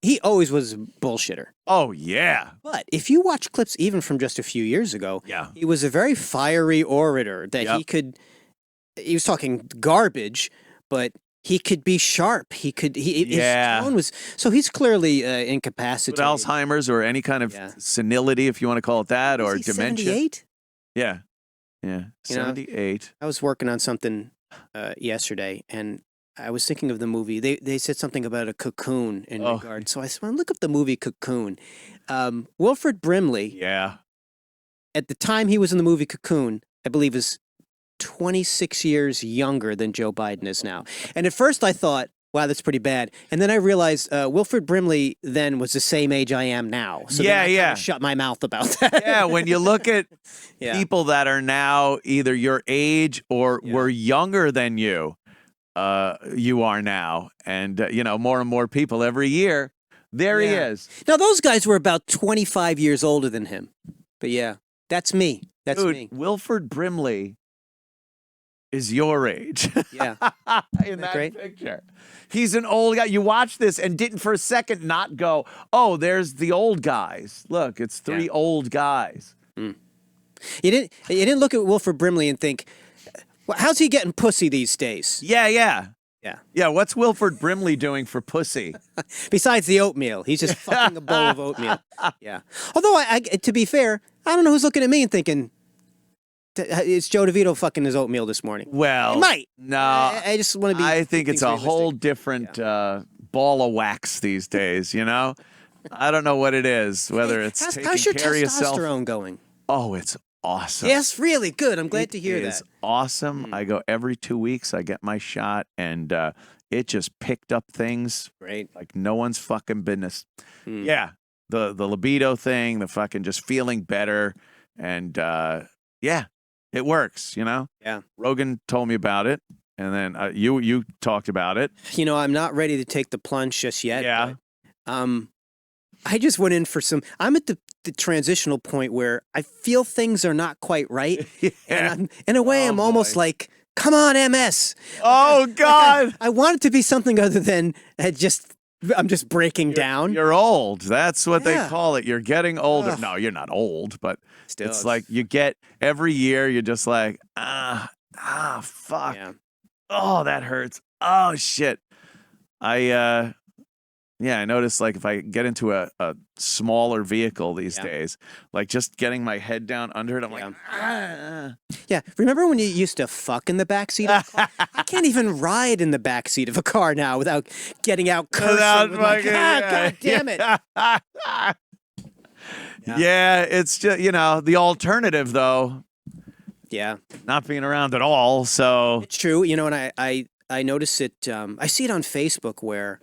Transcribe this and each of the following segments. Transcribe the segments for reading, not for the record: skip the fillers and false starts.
he always was a bullshitter. Oh, yeah. But if you watch clips even from just a few years ago, Yeah. he was a very fiery orator that he was talking garbage, but he could be sharp. His tone was, so he's clearly incapacitated. With Alzheimer's or any kind of senility, if you want to call it that, or dementia. 78? Yeah. Yeah. 78. I was working on something yesterday, and I was thinking of the movie. They said something about a cocoon in regard. So I said, well, look up the movie Cocoon. Wilford Brimley. Yeah. At the time he was in the movie Cocoon, I believe is 26 years younger than Joe Biden is now. And at first I thought, wow, that's pretty bad. And then I realized Wilford Brimley then was the same age I am now. So then I kinda shut my mouth about that. Yeah, when you look at people that are now either your age or were younger than you are now. And, more and more people every year. There he is. Now, those guys were about 25 years older than him. But yeah, that's me. That's me. Wilford Brimley is your age. Yeah. In that picture. He's an old guy. You watch this and didn't for a second not go, oh, there's the old guys. Look, it's three old guys. Mm. You didn't look at Wilford Brimley and think, well, how's he getting pussy these days? Yeah. What's Wilford Brimley doing for pussy? Besides the oatmeal. He's just fucking a bowl of oatmeal. Yeah. Although, to be fair, I don't know who's looking at me and thinking, it's Joe DeVito fucking his oatmeal this morning. Well, it might. No. I just want to be. I think it's a whole different ball of wax these days, I don't know what it is, whether it's taking how's your care of yourself. testosterone going? Oh, it's awesome. Yes, really good. I'm glad to hear that. It's awesome. I go every 2 weeks. I get my shot, and it just picked up things like no one's fucking business. Yeah, the libido thing, the fucking just feeling better, and it works. Yeah. Rogan told me about it, and then you talked about it. I'm not ready to take the plunge just yet. Yeah. But, I just went in for some. I'm at the transitional point where I feel things are not quite right. And in a way, I'm almost like, come on, MS. Oh, God. I want it to be something other than I'm just breaking down. You're old. That's what they call it. You're getting older. No, you're not old, but still, it's like you get every year, you're just like, fuck. Yeah. Oh, that hurts. Oh, shit. I notice, like, if I get into a smaller vehicle these days, like just getting my head down under it, I'm like, Yeah. Remember when you used to fuck in the backseat of a car? I can't even ride in the backseat of a car now without getting out cursing. God damn it. Yeah, it's just, the alternative, though. Yeah. Not being around at all, so. It's true. And I notice it, I see it on Facebook where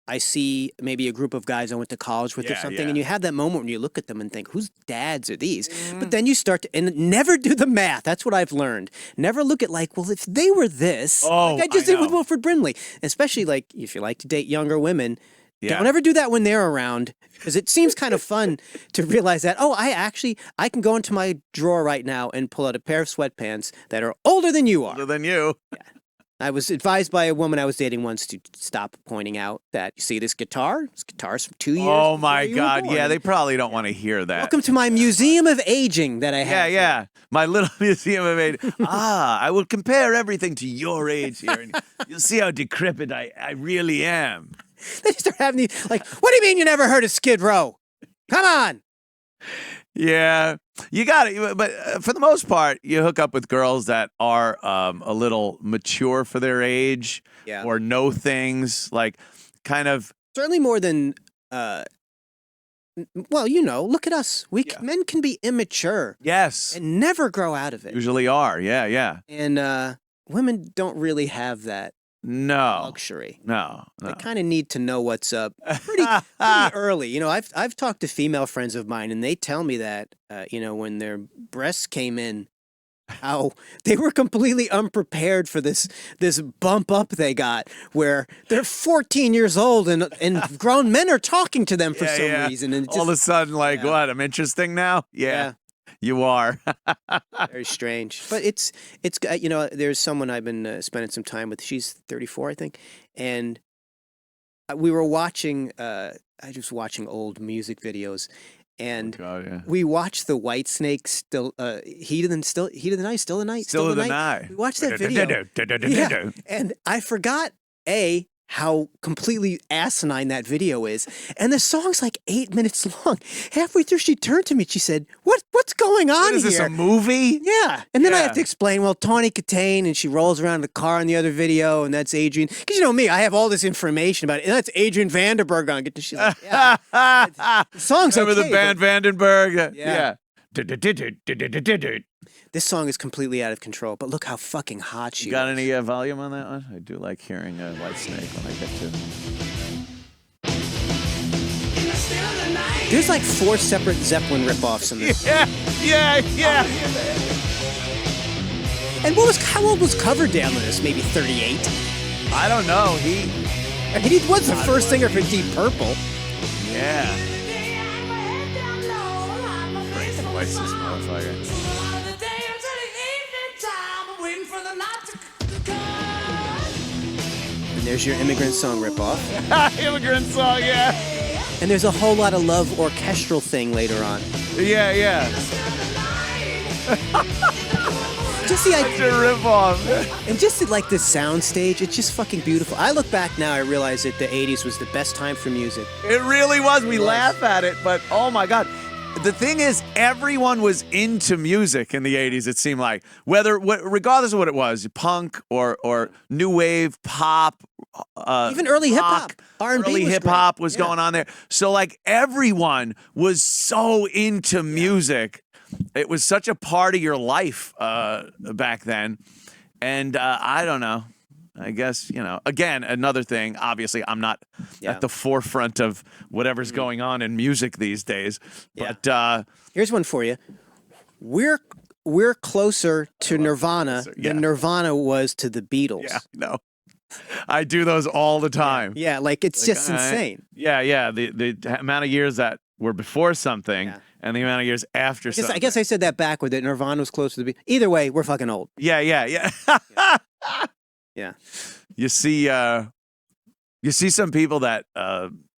I see maybe a group of guys I went to college with or something, and you have that moment when you look at them and think, whose dads are these? But then you start to, and never do the math. That's what I've learned. Never look at like, well, if they were this, like I just did with Wilford Brimley, especially like if you like to date younger women, don't ever do that when they're around, because it seems kind of fun to realize that, I can go into my drawer right now and pull out a pair of sweatpants that are older than you are. Older than you. Yeah. I was advised by a woman I was dating once to stop pointing out that, you see this guitar? This guitar's from 2 years. Oh, my God. Yeah, they probably don't want to hear that. Welcome to my museum of aging that I have. Yeah. My little museum of aging. I will compare everything to your age here, and you'll see how decrepit I really am. They start having these, like, what do you mean you never heard of Skid Row? Come on. Yeah, you got it. But for the most part, you hook up with girls that are a little mature for their age or know things, like kind of. Certainly more than, look at us. Men can be immature. Yes. And never grow out of it. Usually are, yeah. And women don't really have that. Luxury. No. They kind of need to know what's up pretty early. I've talked to female friends of mine, and they tell me that, when their breasts came in, how they were completely unprepared for this bump up they got, where they're 14 years old and grown men are talking to them for some reason. And all of a sudden, like, what? I'm interesting now? Yeah. You are. Very strange. But it's there's someone I've been spending some time with. She's 34, I think. And we were watching I was watching old music videos, and God, we watched the White Snake still Heat of the Night, Still the Night, Still the Night. We watched that video, yeah, and I forgot how completely asinine that video is, and the song's like 8 minutes long. Halfway through, she turned to me. She said, "What's going on Is here? this a movie?" Yeah, and then I have to explain. Well, Tawny Katane, and she rolls around in the car in the other video, and that's Adrian. Because you know me, I have all this information about it, and that's Adrian Vandenberg on it. She's like, "Yeah, the song's Remember okay." the band Vandenberg? Yeah. This song is completely out of control, but look how fucking hot she is. Got any volume on that one? I do like hearing White Snake when I get to. There's like 4 separate Zeppelin ripoffs in this. Yeah. And how old was Coverdale in this? Maybe 38? I don't know. He was the first singer for Deep Purple. Yeah. What's this motherfucker? And there's your Immigrant Song ripoff. Immigrant Song, yeah. And there's a Whole Lotta Love orchestral thing later on. Yeah. Just the idea, ripoff. And just like the sound stage, it's just fucking beautiful. I look back now, I realize that the 80s was the best time for music. It really was. We laugh at it, but oh my God. The thing is, everyone was into music in the 80s, it seemed like. Regardless of what it was, punk or new wave, pop. Even early hip-hop. R&B early hip-hop was going on there. So, like, everyone was so into music. It was such a part of your life back then. And I don't know. I guess, again, another thing, obviously, I'm not at the forefront of whatever's going on in music these days. But here's one for you. We're closer to Nirvana than Nirvana was to the Beatles. Yeah, no. I do those all the time. Yeah, like it's just insane. Yeah. The amount of years that were before something and the amount of years after something. I guess I said that backward, that Nirvana was closer to the Beatles. Either way, we're fucking old. Yeah. Yeah. You see some people that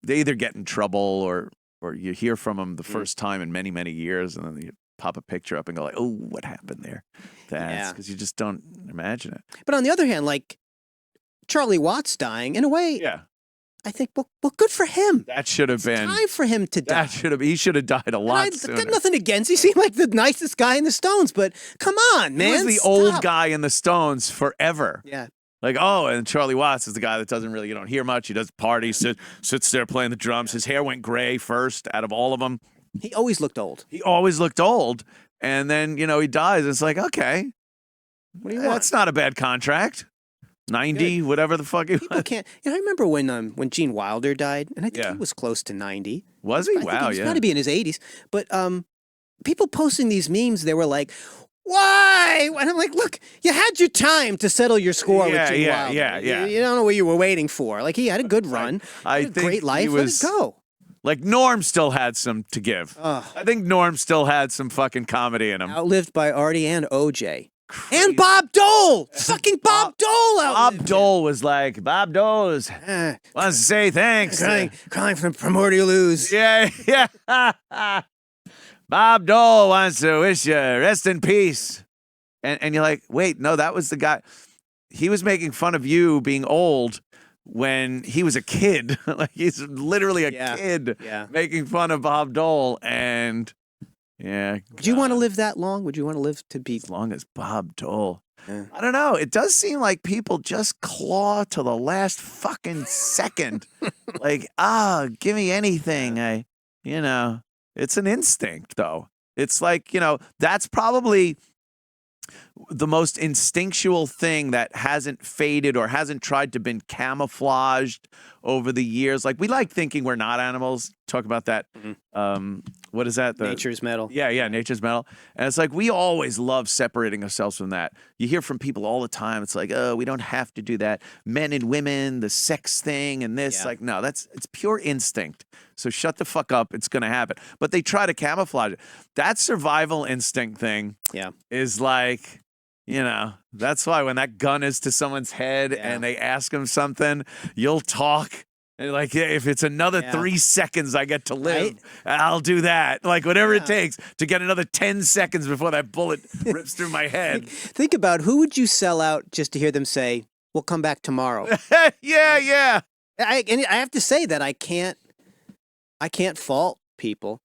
they either get in trouble or you hear from them the first time in many, many years, and then you pop a picture up and go like, "Oh, what happened there?" That's because you just don't imagine it. But on the other hand, like Charlie Watts dying, in a way, I think, well, good for him. That should have been time for him to die. He should have died a lot sooner. I've got nothing against. He seemed like the nicest guy in the Stones, but come on, man. He was the old guy in the Stones forever. Yeah. Like, and Charlie Watts is the guy that doesn't really, you don't hear much. He does parties, sits there playing the drums. His hair went gray first out of all of them. He always looked old. And then, he dies. It's like, okay. What do you want? That's not a bad contract. 90, whatever the fuck it was. Can't. I remember when Gene Wilder died, and I think he was close to 90. Was he? Wow, He's got to be in his 80s. But people posting these memes, they were like, "Why?" And I'm like, "Look, you had your time to settle your score with Gene Wilder. Yeah. You don't know what you were waiting for. Like, he had a good run. I had a think great life. Let it go." Like, Norm still had some to give. I think Norm still had some fucking comedy in him. Outlived by Artie and OJ. Crazy. And Bob Dole! Fucking Bob Dole! Bob Dole was like, Bob Dole wants to say thanks. Crying from primordial ooze. Yeah. Bob Dole wants to wish you rest in peace. And you're like, wait, no, that was the guy. He was making fun of you being old when he was a kid. Like, he's literally a kid making fun of Bob Dole. And would you want to live that long? Would you want to live to be as long as Bob Dole? I don't know. It does seem like people just claw to the last fucking second. Like, give me anything. It's an instinct, though. It's like, that's probably the most instinctual thing that hasn't faded or hasn't tried to been camouflaged over the years. Like, we like thinking we're not animals. Talk about that. What is that? Nature's metal. Yeah, nature's metal. And it's like, we always love separating ourselves from that. You hear from people all the time. It's like, we don't have to do that. Men and women, the sex thing and this. Like, no, it's pure instinct. So shut the fuck up. It's going to happen. But they try to camouflage it. That survival instinct thing is like, that's why when that gun is to someone's head and they ask them something, you'll talk And like, yeah, if it's another Yeah. 3 seconds I get to live, Right? I'll do that. Like, whatever it Yeah. takes to get another 10 seconds before that bullet rips through my head. Think about who would you sell out just to hear them say, "We'll come back tomorrow." Yeah. And I have to say that I can't fault people